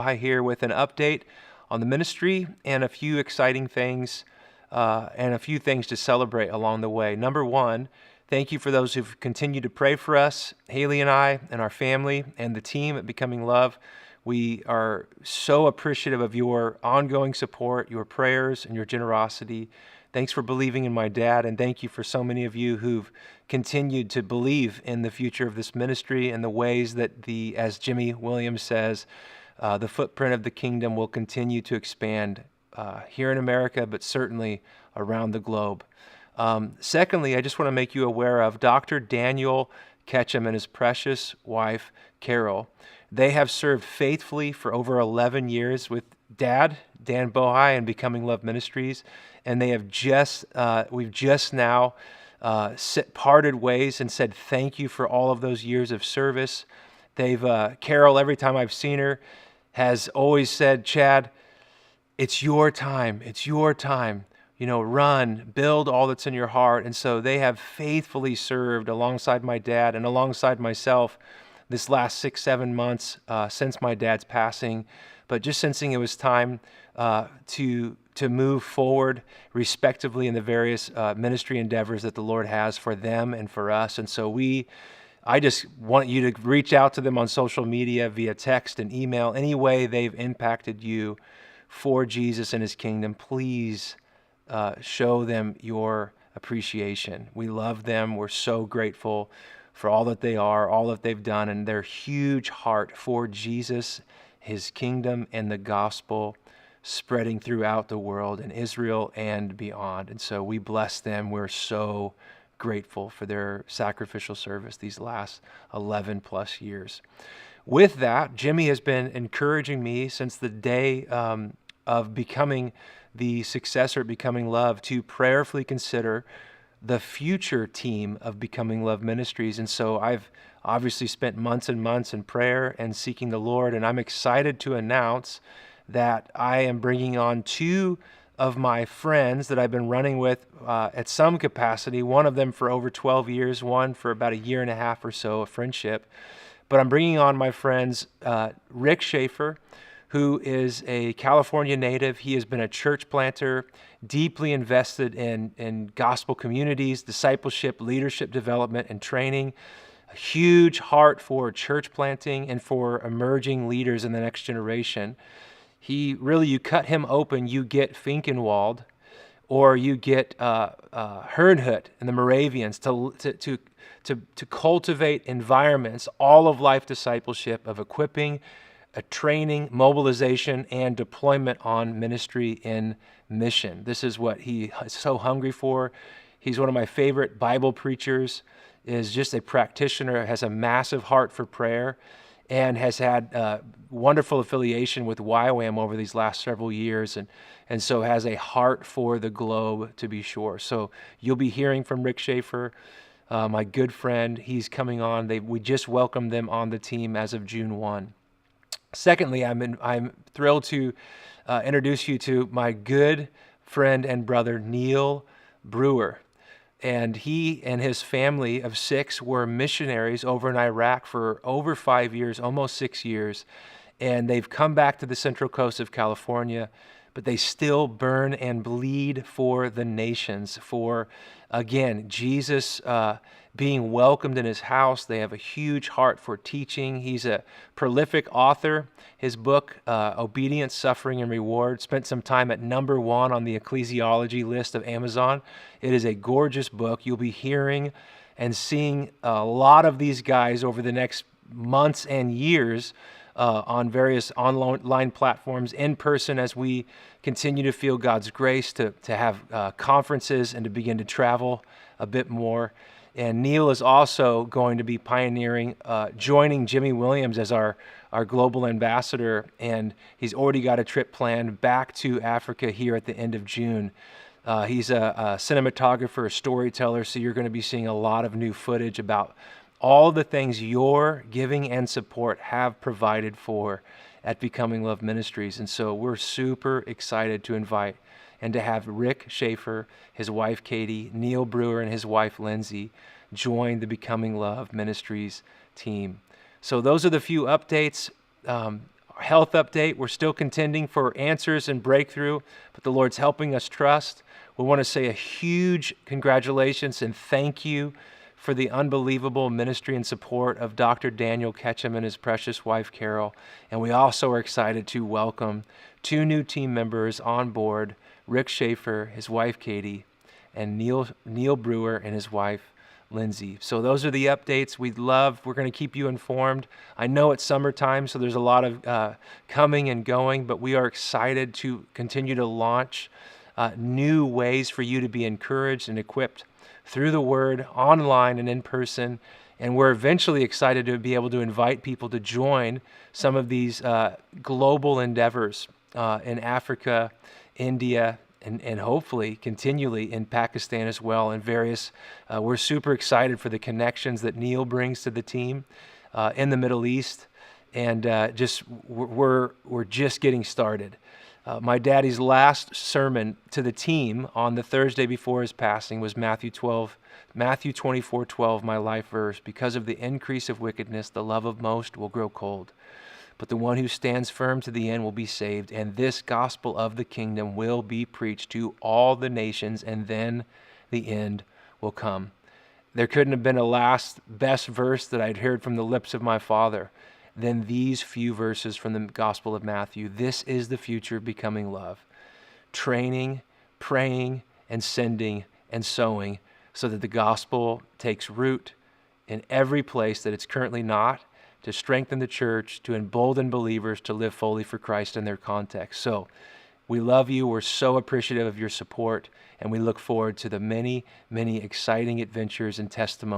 Hi here with an update on the ministry and a few exciting things and a few things to celebrate along the way. Number one, thank you for those who've continued to pray for us, Haley and I and our family and the team at Becoming Love. We are so appreciative of your ongoing support, your prayers, and your generosity. Thanks for believing in my dad, and thank you for so many of you who've continued to believe in the future of this ministry and the ways that as Jimmy Williams says, the footprint of the kingdom will continue to expand here in America, but certainly around the globe. Secondly, I just want to make you aware of Dr. Daniel Ketchum and his precious wife, Carol. They have served faithfully for over 11 years with Dad, Dan Bohai, and Becoming Love Ministries, and they have we've just now parted ways and said thank you for all of those years of service. Carol, every time I've seen her, has always said, Chad, it's your time. It's your time. Run, build all that's in your heart. And so they have faithfully served alongside my dad and alongside myself this last 6-7 months since my dad's passing. But just sensing it was time to move forward respectively in the various ministry endeavors that the Lord has for them and for us. And so I just want you to reach out to them on social media via text and email. Any way they've impacted you for Jesus and his kingdom, please show them your appreciation. We love them. We're so grateful for all that they are, all that they've done, and their huge heart for Jesus, his kingdom, and the gospel spreading throughout the world in Israel and beyond. And so we bless them. We're so grateful for their sacrificial service these last 11 plus years. With that, Jimmy has been encouraging me since the day of becoming the successor at Becoming Love to prayerfully consider the future team of Becoming Love Ministries. And so I've obviously spent months and months in prayer and seeking the Lord, and I'm excited to announce that I am bringing on two of my friends that I've been running with at some capacity, one of them for over 12 years, one for about a year and a half or so of friendship. But I'm bringing on my friends, Rick Schaefer, who is a California native. He has been a church planter, deeply invested in gospel communities, discipleship, leadership development, and training. A huge heart for church planting and for emerging leaders in the next generation. You cut him open, you get Finkenwald, or you get Herrnhut and the Moravians to cultivate environments, all of life discipleship of equipping, training, mobilization, and deployment on ministry in mission. This is what he is so hungry for. He's one of my favorite Bible preachers, is just a practitioner, has a massive heart for prayer, and has had wonderful affiliation with YWAM over these last several years, and so has a heart for the globe, to be sure. So you'll be hearing from Rick Schaefer, my good friend. He's coming on. We just welcomed them on the team as of June 1. Secondly, I'm thrilled to introduce you to my good friend and brother, Neil Brewer. And he and his family of 6 were missionaries over in Iraq for over 5 years, almost 6 years. And they've come back to the Central Coast of California, but they still burn and bleed for the nations, for, again, Jesus being welcomed in his house. They have a huge heart for teaching. He's a prolific author. His book, Obedience, Suffering, and Reward, spent some time at number 1 on the ecclesiology list of Amazon. It is a gorgeous book. You'll be hearing and seeing a lot of these guys over the next months and years on various online platforms, in person, as we continue to feel God's grace to have conferences and to begin to travel a bit more. And Neil is also going to be pioneering, joining Jimmy Williams as our global ambassador, and he's already got a trip planned back to Africa here at the end of June. He's a cinematographer, a storyteller, so you're going to be seeing a lot of new footage about all the things your giving and support have provided for at Becoming Love Ministries. And so we're super excited to invite and to have Rick Schaefer, his wife Katie, Neil Brewer, and his wife Lindsay join the Becoming Love Ministries team. So those are the few updates. health update. We're still contending for answers and breakthrough, but the Lord's helping us trust. We want to say a huge congratulations and thank you for the unbelievable ministry and support of Dr. Daniel Ketchum and his precious wife, Carol. And we also are excited to welcome 2 new team members on board, Rick Schaefer, his wife, Katie, and Neil Brewer and his wife, Lindsay. So those are the updates we're going to keep you informed. I know it's summertime, so there's a lot of coming and going, but we are excited to continue to launch new ways for you to be encouraged and equipped through the Word, online and in person. And we're eventually excited to be able to invite people to join some of these global endeavors in Africa, India, and hopefully continually in Pakistan as well, and various. We're super excited for the connections that Neil brings to the team in the Middle East, and we're just getting started. My daddy's last sermon to the team on the Thursday before his passing was Matthew 24:12, my life verse. Because of the increase of wickedness, the love of most will grow cold. But the one who stands firm to the end will be saved, and this gospel of the kingdom will be preached to all the nations, and then the end will come. There couldn't have been a best verse that I'd heard from the lips of my father than these few verses from the Gospel of Matthew. This is the future becoming love. Training, praying, and sending and sowing so that the gospel takes root in every place that it's currently not, to strengthen the church, to embolden believers to live fully for Christ in their context. So we love you. We're so appreciative of your support, and we look forward to the many, many exciting adventures and testimonies